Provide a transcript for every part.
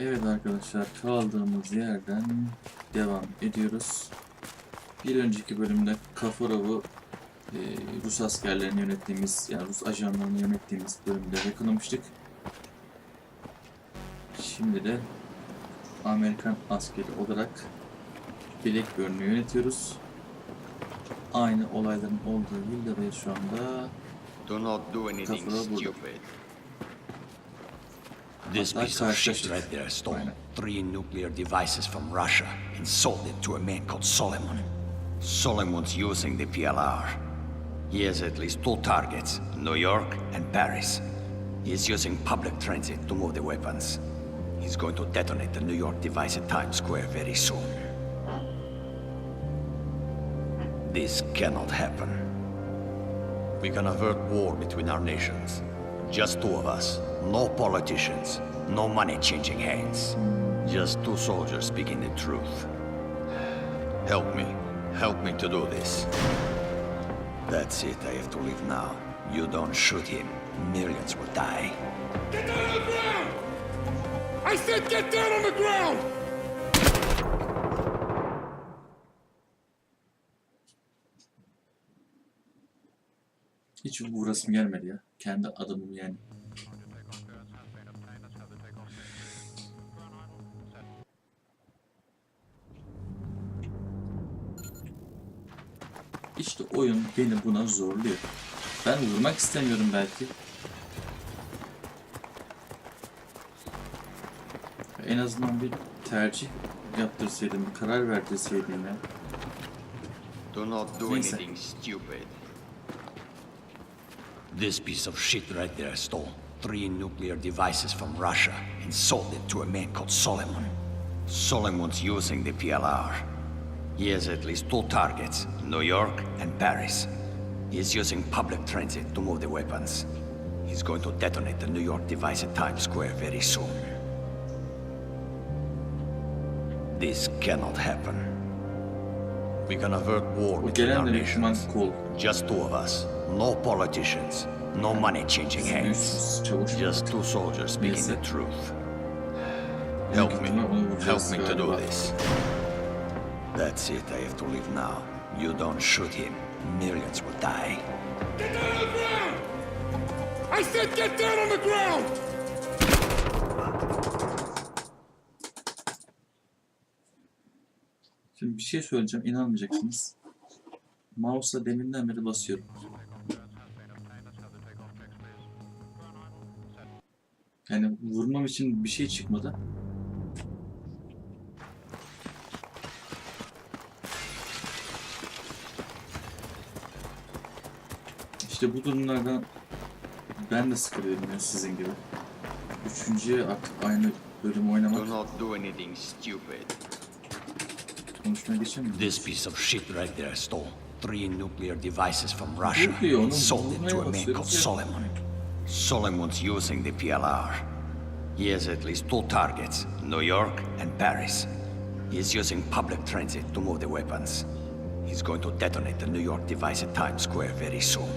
Evet arkadaşlar, kaldığımız yerden devam ediyoruz. Bir önceki bölümde Kafarov'u Rus askerlerini yönettiğimiz, yani Rus ajanlarını yönettiğimiz bölümde yakalamıştık. Şimdi de Amerikan askeri olarak Blackburn'u yönetiyoruz. Aynı olayların olduğu vildadayız şu anda. Do not do anything Kafarov burada. stupid. This piece of shit right there stole 3 nuclear devices from Russia and sold it to a man called Solomon. Solomon's using the PLR. He has at least 2 targets, New York and Paris. He's using public transit to move the weapons. He's going to detonate the New York device at Times Square very soon. This cannot happen. We can avert war between our nations. Just 2 of us. No politicians. No money changing hands. Just 2 soldiers speaking the truth. Help me. Help me to do this. That's it. I have to leave now. You don't shoot him. Millions will die. Get down on the ground! I said get down on the ground! Hiç uğrasım gelmedi ya. Kendi adımım yani. İşte oyun beni buna zorluyor. Ben vurmak istemiyorum belki. En azından bir tercih yaptırsaydım, bir karar verdirseydim ya. Do not do Neyse. anything stupid. This piece of shit right there stole 3 nuclear devices from Russia and sold it to a man called Solomon. Solomon's using the PLR. He has at least 2 targets, New York and Paris. He's using public transit to move the weapons. He's going to detonate the New York device at Times Square very soon. This cannot happen. We can avert war between our nations. Just 2 of us. No politicians. No money changing hands. Just 2 soldiers speaking the truth. Help me. Help me to do this. That's it. I have to leave now. You don't shoot him. Millions will die. Get down on the ground! I said get down on the ground! Şimdi bir şey söyleyeceğim, inanmayacaksınız. Mouse'a deminden beri basıyorum. Yani vurmam için bir şey çıkmadı. İşte bu durumlardan ben de sıkılıyorum ya sizin gibi. 3.'ye artık aynı bölümü oynamak. Do not do anything stupid. Konuşmaya geçemiyorum. This piece of shit right there stole 3 nuclear devices from Russia and sold it to a man called Solomon. Solomon's using the PLR. He has at least 2 targets, New York and Paris. He's using public transit to move the weapons. He's going to detonate the New York device at Times Square very soon.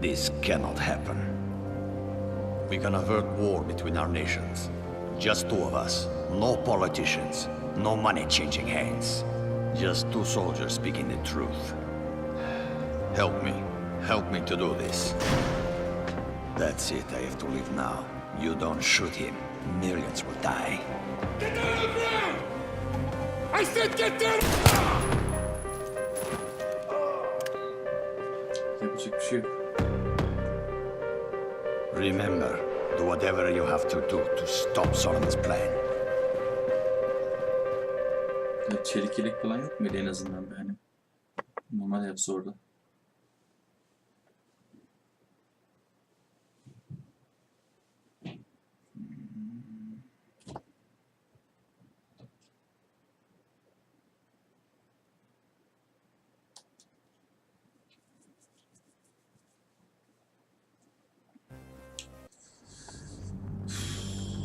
This cannot happen. We can avert war between our nations. Just 2 of us. No politicians. No money changing hands. Just 2 soldiers speaking the truth. Help me. Help me to do this. That's it. I have to leave now. You don't shoot him. Millions will die. Get down on the ground! I said get down! Yapacak bir şey yok. Remember, do whatever you have to do to stop Solomon's plan. Ya çelik yelek falan yok muydu en azından be hani? Normal yapsa orada.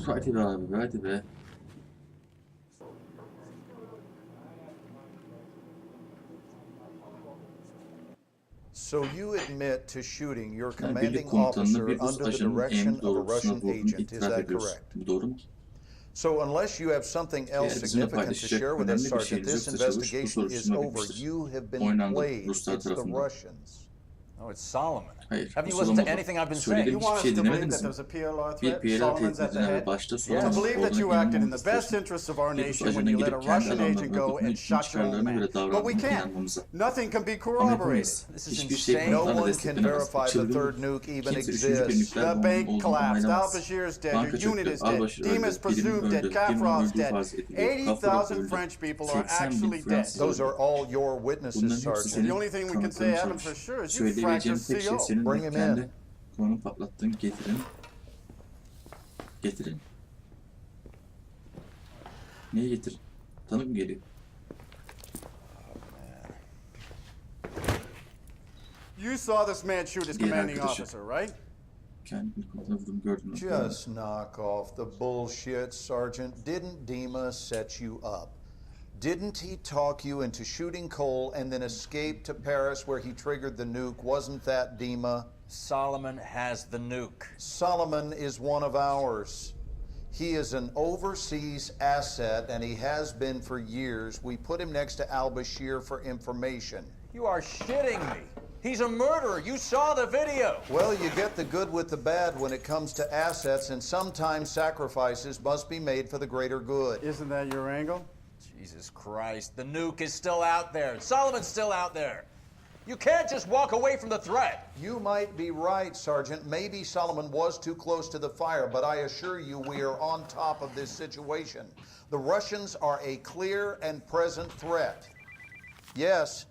Hadi be abi, hadi be. So you admit to shooting your Yani commanding birlik komutanını officer bir Rus under the ajanının direction emri of a doğrultusunda Russian vurduğunu agent. Is itiraf that ediyorsun. correct? Bu doğru mu? So unless you have something else Eğer bizimle significant to paylaşacak share with önemli us, bir Sergeant, şeyiniz this yoksa çavuş bu investigation is soruşturma over. bitmiştir. You have been Oynandı played. Ruslar It's the tarafından. Russians. Oh, it's Solomon. Hayır, Haven't bu you listened to sorulmadı. anything I've been saying? Söylediğim You want hiçbir us şey to believe dinlemediniz that mi? there's a PLR Bir threat? PLR Solomon's at the tehdidine ve head? başta To Solomon believe that you olduğuna acted in inanmamızı the best istiyorsun. interests of our Bir Rus nation when ajanı you let a gidip kendi Russian agent adamlarına go dokunup and tüm shot your own çıkarlarına man. göre But davrandığına we can't. inanmamıza. Nothing can be Ama corroborated. yapamayız. This is Hiçbir şey insane. No kanıtlarla one can desteklenemez. verify the Çılgın. third nuke even Kimse üçüncü bir exists. nükleer The bombun bank olduğunu collapsed. Al onaylamaz. Bashir's dead. Banka Your unit çöktü. is Al dead. Bashir Dima's öldü. Birim presumed dead. öldü. Dirim Kafrov's öldüğü dead. farz ediliyor. Kafarov 80,000 öldü. French people are 80 bin actually dead. Fransız Those öldü. are all your witnesses, Bunların hepsi Sergeant. senin The only thing we can say, kanıtların Adam, for sonuç. sure is you Söyleyebileceğim fractured tek şey CO. senin Bring him kendi in. konunu patlattığın getirin. Getirin. Neyi getir? Tanık mı geliyor? You saw this man shoot his Diğer commanding arkadaşı. officer, right? Kendi komutanı vurdum gördün mü? Just knock off the bullshit, Sergeant. Didn't Dima set you up? Didn't he talk you into shooting Cole and then escape to Paris where he triggered the nuke? Wasn't that Dima? Solomon has the nuke. Solomon is one of ours. He is an overseas asset and he has been for years. We put him next to al-Bashir for information. You are shitting me. He's a murderer. You saw the video. Well, you get the good with the bad when it comes to assets, and sometimes sacrifices must be made for the greater good. Isn't that your angle? Jesus Christ. The nuke is still out there. Solomon's still out there. You can't just walk away from the threat. You might be right, Sergeant. Maybe Solomon was too close to the fire, but I assure you we are on top of this situation. The Russians are a clear and present threat. Yes.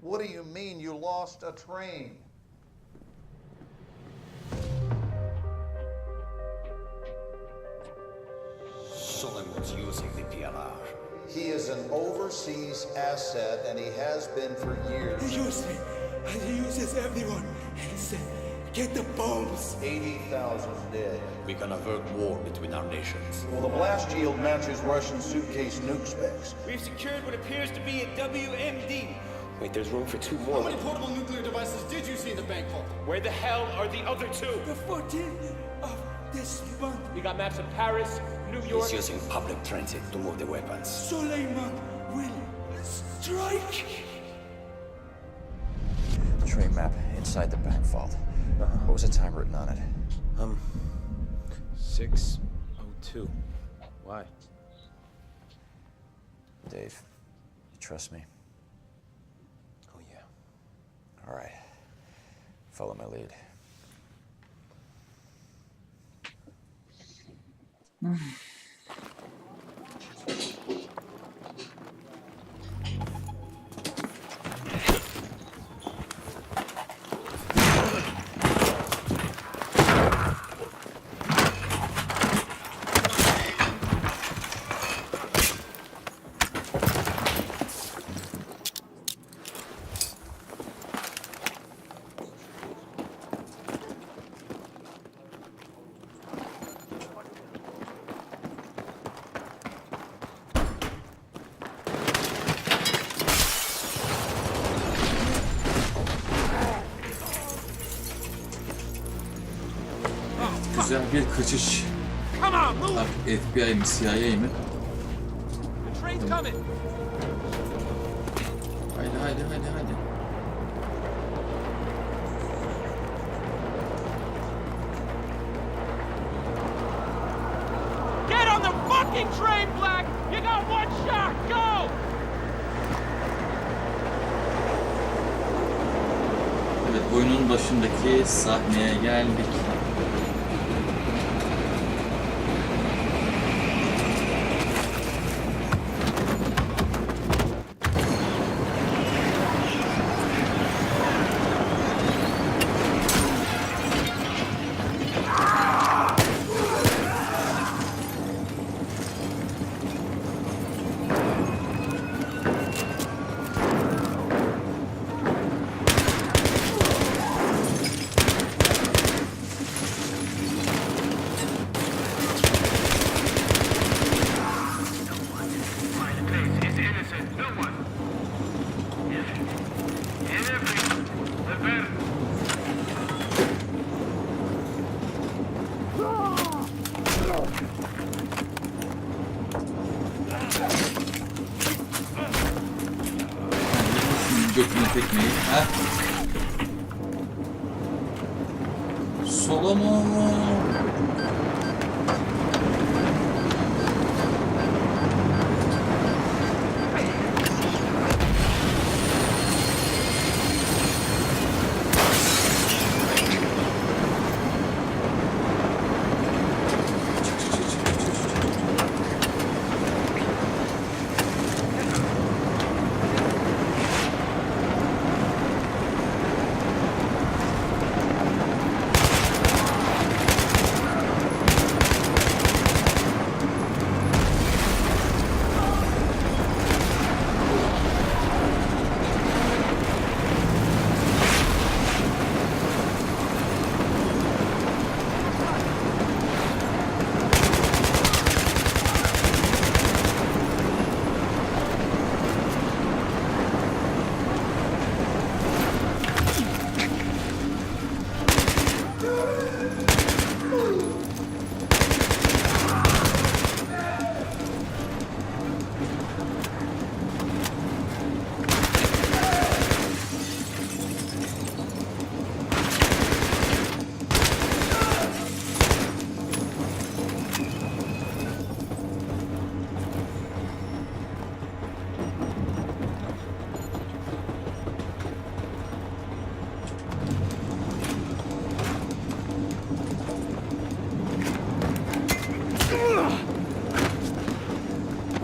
What do you mean you lost a train? Solomon's using the PLR. He is an overseas asset, and he has been for years. He used me, and he uses everyone. He said, get the bombs. 80,000 dead. We can avert war between our nations. Well, the blast yield matches Russian suitcase nuke specs. We've secured what appears to be a WMD. Wait, there's room for two How more. many portable nuclear devices did you see in the bank vault? Where the hell are the other two? The 14th of this month, We got maps of Paris, New York. He's using public transit to move the weapons. Suleiman will strike. The train map inside the bank vault. What was the time written on it? 6:02. Why? Dave, you trust me? Oh, yeah. All right. Follow my lead. Güzel bir kaçış. Come on, move. Artık FBI mi CIA mi? The train's coming. Haydi haydi haydi haydi. Get on the fucking train, Black! You got one shot! Go! Evet, oyunun başındaki sahneye geldik. tekmeyi. Heh. Solomon.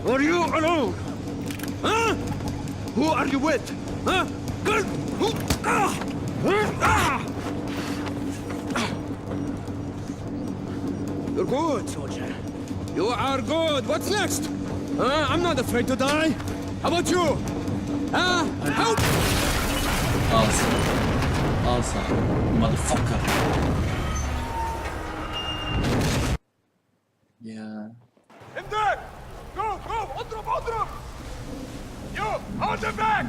Are you alone? Huh? Who are you with? Huh? Good. Who? Ah! Ah! You're good, soldier. You are good. What's next? I'm not afraid to die. How about you? Help! Al sana. Al sana. Motherfucker. Ya. In there! Go, go! Oturup, oturup! You, hold them back!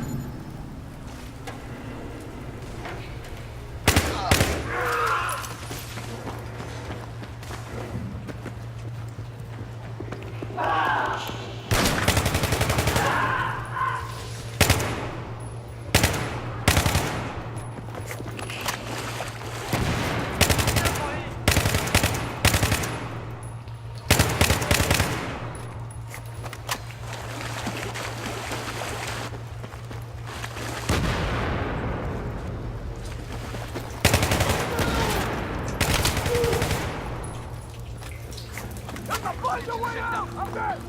Find a way out! I'm dead!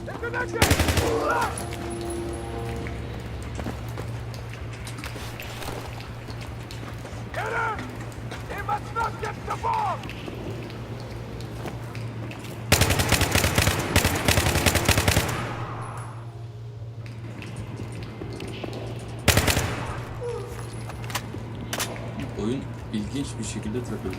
Take the next exit! Get him! He must not get the bomb! Oyun ilginç bir şekilde takıldı.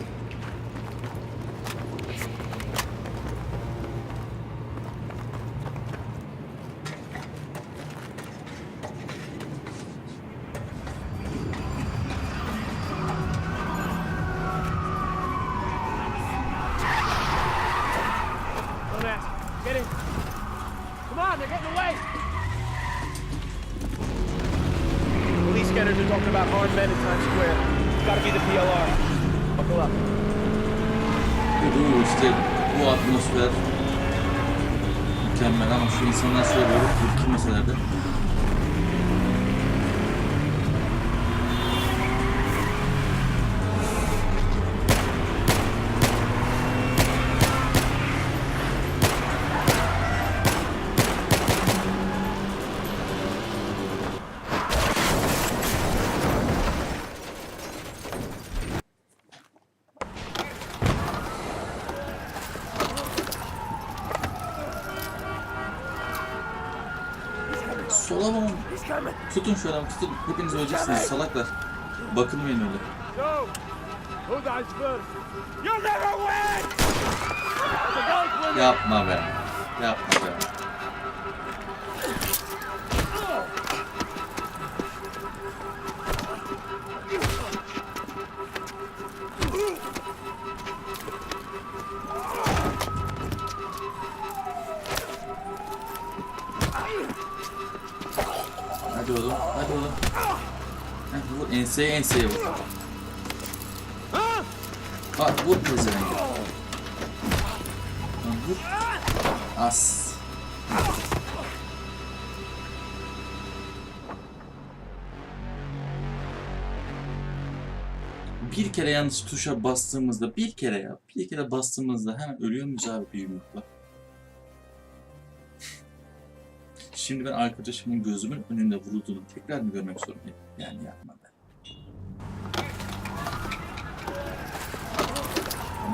Get in. Come on, they're getting away. Police scanners are talking about armed men in Times Square. It's gotta be the PLR. Buckle up. Bu işte bu atmosfer mükemmel ama şu insanlar şöyle böyle ürkülmeseler de. Solomon. Tutun şu adamı, tutun. Hepiniz öleceksiniz salaklar. Bakılmayın öyle. Go! Who dies first? You'll never win! Yapma be. Yapma be. Hadi oğlum, hadi oğlum. vur. Enseye vur. Bak vur pezevenk. Vur. As. Bir kere yanlış tuşa bastığımızda, bir kere bastığımızda hemen ölüyor muyuz abi bir yumrukla? Şimdi ben arkadaşımın gözümün önünde vurulduğunu tekrar mı görmek zorundayım? Yani yapma ben.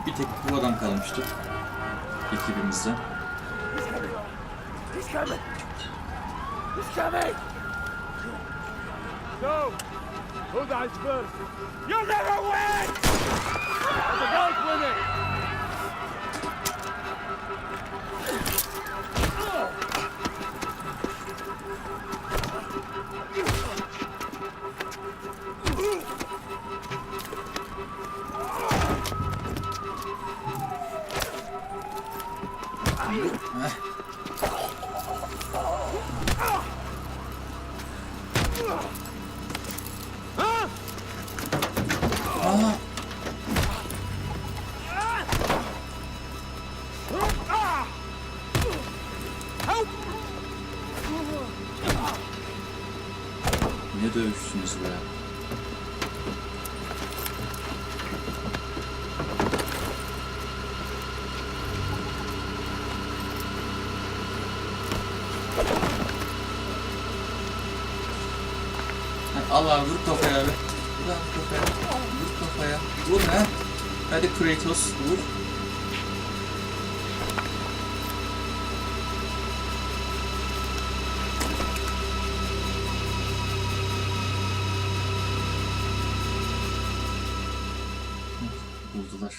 Bir tek bu adam kalmıştı ekibimizden. He's coming! He's coming! So, who dies first? You'll never win! The guy's winning! Ne dövüştünüz be? Allah vur kafaya abi. Vur kafaya. Vur kafaya. Vur ha. Hadi Kratos vur. Buldular.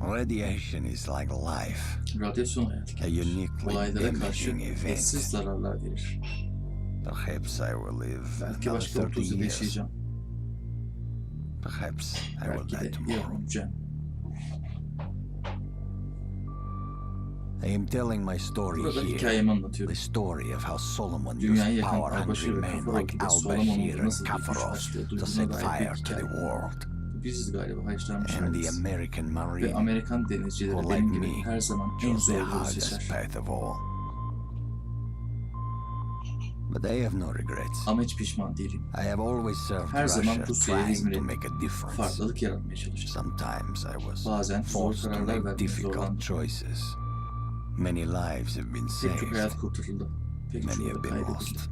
Radiation is like life. Radyasyon hayat A gibidir. uniquely Olaylara karşı damaging event. eşsiz zararlar verir. Perhaps I will live Belki another başka 30 30 yıl years. yaşayacağım. Perhaps I will Belki die de tomorrow. yarın öleceğim. I am telling my story Burada here. hikayemi The anlatıyorum. story of how Solomon Dünyayı used yakan power-hungry kargaşa ve men kafa like ortada Al-Bashir Solomon'un and nasıl bir güç Kafarov açtığı to duyduğuna set dair fire bir to the hikaye. world. Biziz galiba haşlanmış And the halimiz. American Ve Marine, Amerikan denizcileri who like benim gibi me, her zaman en chose zor the yolu hardest seçer. path of all. But I have no regrets. Ama hiç pişman değilim. I have always served Her zaman Russia Rusya'ya trying hizmet to edip make a difference. farklılık yaratmaya çalıştım. Sometimes I was Bazen zor forced to kararlar make vermeye difficult zorlandım. choices. Many lives have been Pek çok saved. hayat kurtarıldı. Pek Many çoğu have da been kaybedildi. lost.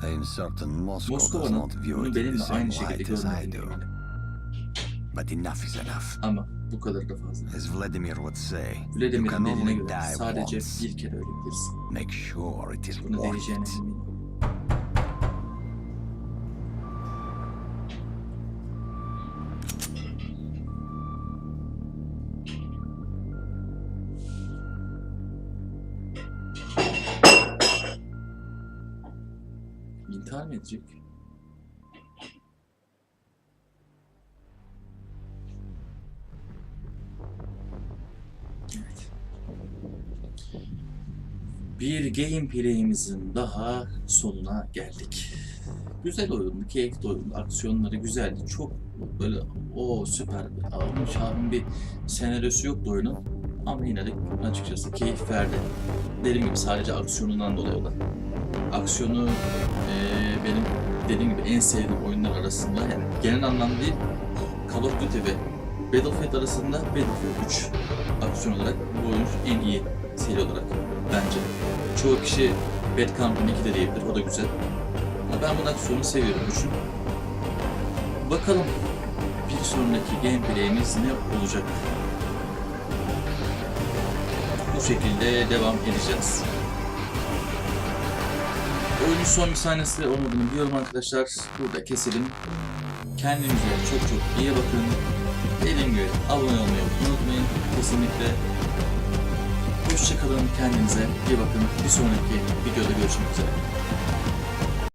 I am certain Moscow does Moskova'nın not view bunu it in the benimle same aynı şekilde light as I görmediğini do. eminim. But enough is enough. Ama bu kadar da fazla. As Vladimir would say, you Vladimir'in can dediğine only göre die sadece once. bir kere ölebilirsin. Make sure it is Bunu worth değeceğine it. eminim. İntihar mı edecek? Evet. Bir gameplay'imizin daha sonuna geldik. Güzel oyundu, keyifli oyundu, aksiyonları güzeldi. Çok böyle o süper almış abim bir senaryosu yoktu oyunun. Ama yine de açıkçası keyif verdi. Dediğim gibi sadece aksiyonundan dolayı olan. Aksiyonu benim dediğim gibi en sevdiğim oyunlar arasında, yani genel anlamda değil, Call of Duty ve Battlefield arasında Battlefield 3 aksiyon olarak bu oyun en iyi seri olarak bence. Çoğu kişi Bad Company 2 de diyebilir, o da güzel. Ama ben bu aksiyonu seviyorum üçün. Bakalım bir sonraki gameplay'imiz ne olacak? Bu şekilde devam edeceğiz. Oyunun son bir sahnesi olmadığını biliyorum arkadaşlar. Burada keselim. Kendinize çok çok iyi bakın. Dediğim gibi abone olmayı unutmayın kesinlikle. Hoşçakalın, kendinize iyi bakın. Bir sonraki videoda görüşmek üzere.